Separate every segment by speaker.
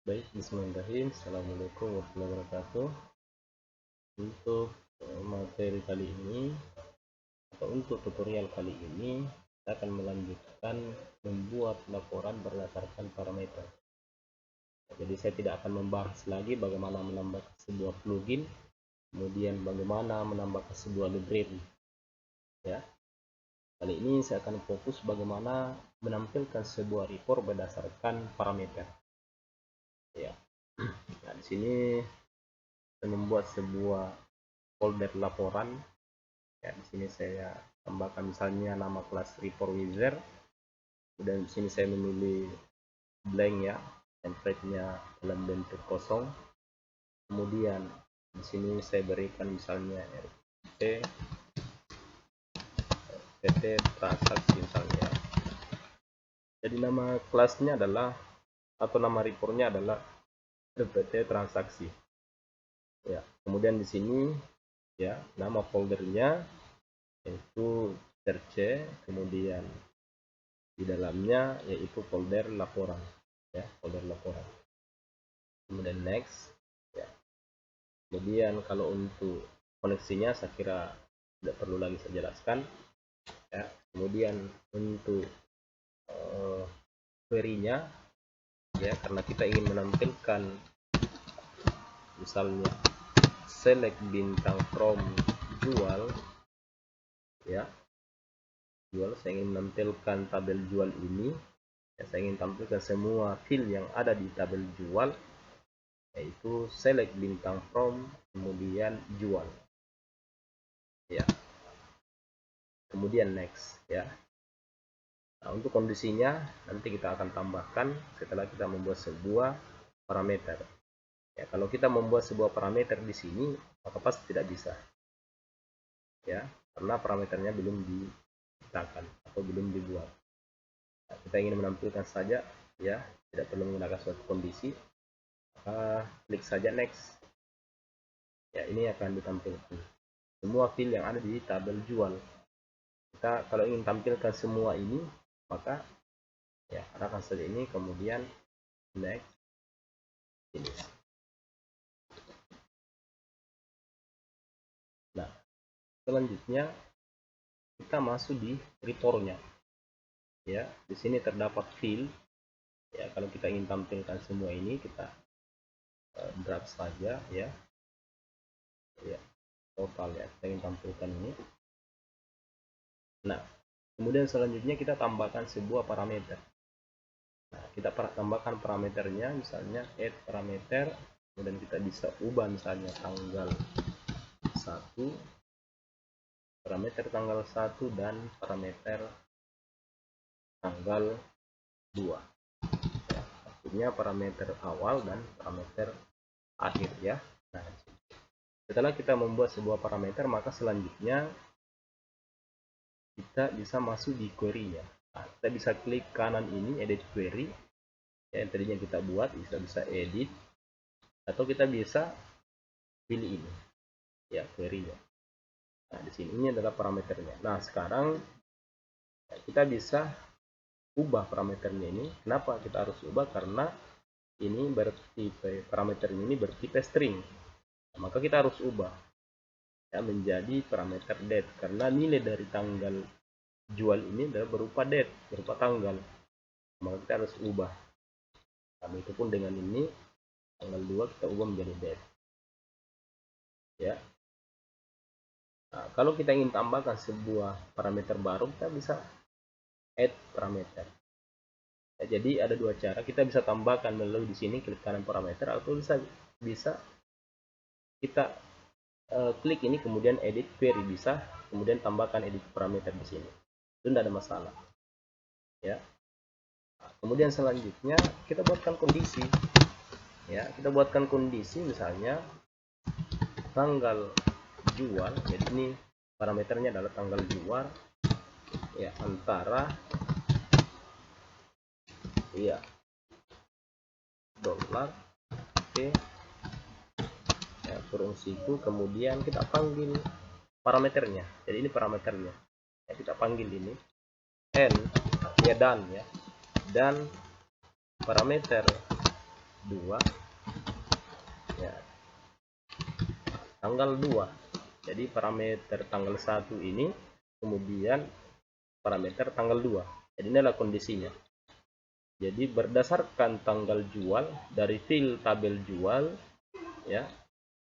Speaker 1: Baik, bismillahirrahmanirrahim. Assalamualaikum warahmatullahi wabarakatuh. Untuk materi kali ini atau untuk tutorial kali ini, kita akan melanjutkan membuat laporan berdasarkan parameter. Jadi saya tidak akan membahas lagi bagaimana menambahkan sebuah plugin, kemudian bagaimana menambahkan sebuah library. Ya, kali ini saya akan fokus bagaimana menampilkan sebuah report berdasarkan parameter. Ya, nah di sini saya membuat sebuah folder laporan. Ya, di sini saya tambahkan misalnya nama kelas report wizard, dan di sini saya memilih blank ya, template-nya dalam bentuk kosong. Kemudian di sini saya berikan misalnya RPT transaksi misalnya. Jadi nama kelasnya adalah atau nama reportnya adalah RPT transaksi. Ya, kemudian di sini ya nama foldernya yaitu search, kemudian di dalamnya yaitu folder laporan ya, folder laporan. Kemudian next ya. Kemudian kalau untuk koneksinya saya kira tidak perlu lagi saya jelaskan ya. Kemudian untuk query-nya ya, karena kita ingin menampilkan misalnya select bintang from jual ya, jual, saya ingin menampilkan tabel jual ini ya, saya ingin tampilkan semua field yang ada di tabel jual, yaitu select bintang from kemudian jual ya, kemudian next ya. Nah, untuk kondisinya nanti kita akan tambahkan setelah kita membuat sebuah parameter ya. Kalau kita membuat sebuah parameter di sini maka pasti tidak bisa ya, karena parameternya belum diciptakan atau belum dibuat. Nah, kita ingin menampilkan saja ya, tidak perlu menggunakan suatu kondisi, maka klik saja next ya. Ini akan ditampilkan semua field yang ada di tabel jual. Kita kalau ingin tampilkan semua ini maka ya arahkan saja ini, kemudian next, finish. Nah, selanjutnya kita masuk di reportnya ya. Di sini terdapat field ya. Kalau kita ingin tampilkan semua ini kita drag saja ya, ya total ya, kita ingin tampilkan ini. Nah, kemudian selanjutnya kita tambahkan sebuah parameter. Nah, kita tambahkan parameternya misalnya add parameter, kemudian kita bisa ubah misalnya tanggal 1, parameter tanggal 1 dan parameter tanggal 2 ya, artinya parameter awal dan parameter akhir ya. Nah, setelah kita membuat sebuah parameter maka selanjutnya kita bisa masuk di query-nya. Nah, kita bisa klik kanan ini edit query ya, yang tadinya kita buat bisa edit, atau kita bisa pilih ini ya, query-nya. Nah, di sini ini adalah parameternya. Nah, sekarang kita bisa ubah parameternya ini. Kenapa kita harus ubah? Karena ini bertipe, parameternya ini bertipe string. Nah, maka kita harus ubah ya menjadi parameter date, karena nilai dari tanggal jual ini adalah berupa date, berupa tanggal. Maka kita harus ubah. Nah, itu pun dengan ini tanggal 2 kita ubah menjadi date ya. Nah, kalau kita ingin tambahkan sebuah parameter baru, kita bisa add parameter ya. Jadi ada dua cara, kita bisa tambahkan melalui di sini klik kanan parameter, atau bisa kita klik ini kemudian edit query, bisa kemudian tambahkan edit parameter di sini, itu tidak ada masalah ya. Nah, kemudian selanjutnya kita buatkan kondisi ya, kita buatkan kondisi misalnya tanggal jual, jadi ini parameternya adalah tanggal jual ya, antara ya dolar oke ya, kurung situ, kemudian kita panggil parameternya. Jadi ini parameternya ya, kita panggil ini n ya, dan ya, dan parameter 2 ya, tanggal 2. Jadi parameter tanggal 1 ini, kemudian parameter tanggal 2. Jadi ini adalah kondisinya. Jadi berdasarkan tanggal jual dari file tabel jual ya,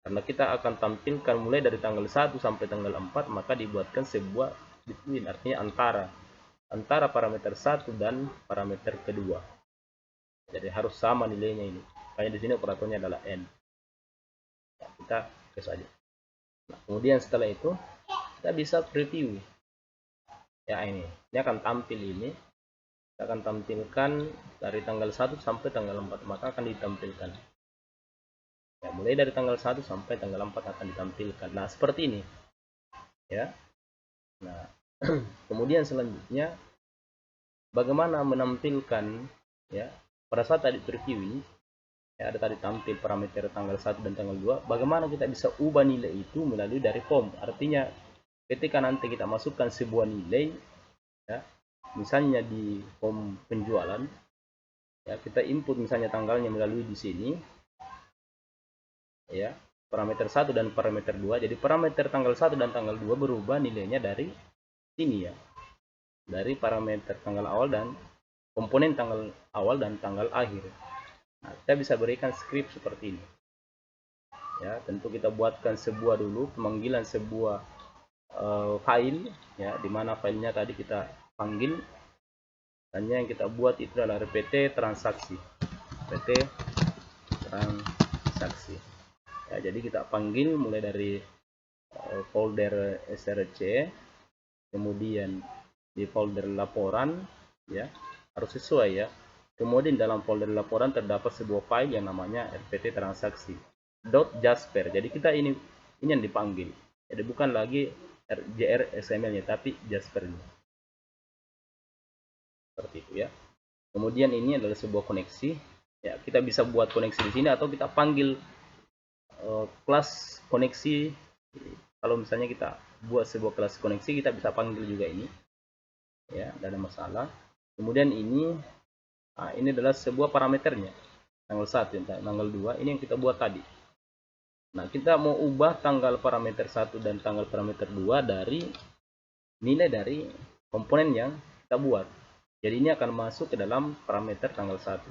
Speaker 1: karena kita akan tampilkan mulai dari tanggal 1 sampai tanggal 4, maka dibuatkan sebuah between, artinya antara parameter 1 dan parameter kedua. Jadi harus sama nilainya ini. Makanya di sini operatornya adalah n. Nah, kita close aja. Nah, kemudian setelah itu kita bisa preview. Ya ini akan tampil ini. Kita akan tampilkan dari tanggal 1 sampai tanggal 4, maka akan ditampilkan. Ya, mulai dari tanggal 1 sampai tanggal 4 akan ditampilkan. Nah, seperti ini. Ya. Nah, kemudian selanjutnya bagaimana menampilkan ya, pada saat tadi preview ini ya, ada tadi tampil parameter tanggal 1 dan tanggal 2, bagaimana kita bisa ubah nilai itu melalui dari form. Artinya ketika nanti kita masukkan sebuah nilai ya, misalnya di form penjualan ya, kita input misalnya tanggalnya melalui di sini ya, parameter 1 dan parameter 2. Jadi parameter tanggal 1 dan tanggal 2 berubah nilainya dari sini ya, dari parameter tanggal awal dan komponen tanggal awal dan tanggal akhir. Nah, kita bisa berikan script seperti ini ya. Tentu kita buatkan sebuah dulu pemanggilan sebuah file ya, dimana filenya tadi kita panggil. Hanya yang kita buat itu adalah rpt transaksi, ya. Jadi kita panggil mulai dari folder src, kemudian di folder laporan ya, harus sesuai ya. Kemudian dalam folder laporan terdapat sebuah file yang namanya rpt transaksi .jasper. Jadi kita ini yang dipanggil. Jadi bukan lagi JR-XML nya, tapi Jasper-nya. Seperti itu ya. Kemudian ini adalah sebuah koneksi ya, kita bisa buat koneksi di sini atau kita panggil kelas koneksi. Kalau misalnya kita buat sebuah kelas koneksi, kita bisa panggil juga ini ya, tidak ada masalah. Kemudian ini adalah sebuah parameternya, tanggal 1 dan tanggal 2, ini yang kita buat tadi. Nah, kita mau ubah tanggal parameter 1 dan tanggal parameter 2 dari nilai dari komponen yang kita buat. Jadi ini akan masuk ke dalam parameter tanggal 1.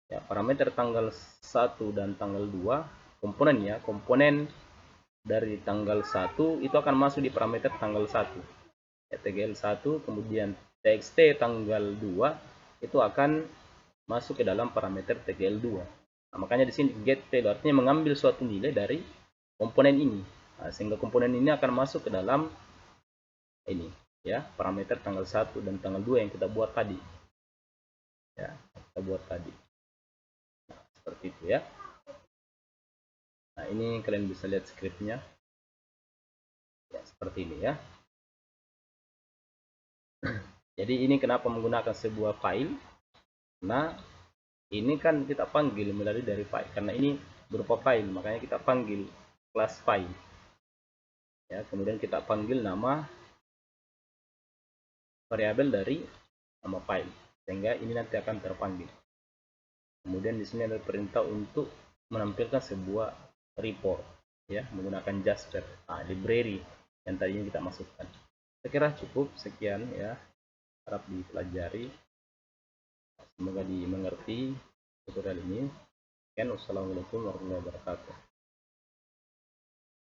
Speaker 1: Ya, parameter tanggal 1 dan tanggal 2, komponennya, komponen dari tanggal 1 itu akan masuk di parameter tanggal 1. Ya, tgl1, kemudian txt tanggal 2 itu akan masuk ke dalam parameter tgl2. Nah, makanya di sini get value artinya mengambil suatu nilai dari komponen ini. Nah, sehingga komponen ini akan masuk ke dalam ini ya, parameter tanggal 1 dan tanggal 2 yang kita buat tadi ya, Nah, seperti itu ya. Nah, ini kalian bisa lihat scriptnya ya, seperti ini ya. Jadi ini kenapa menggunakan sebuah file. Nah, ini kan kita panggil melalui dari file, karena ini berupa file, makanya kita panggil kelas file ya. Kemudian kita panggil nama variabel dari nama file, sehingga ini nanti akan terpanggil. Kemudian di sini ada perintah untuk menampilkan sebuah report ya, menggunakan Jasper library yang tadinya kita masukkan. Saya kira cukup sekian ya, harap dipelajari, semoga dimengerti tutorial ini. Wassalamualaikum warahmatullahi wabarakatuh.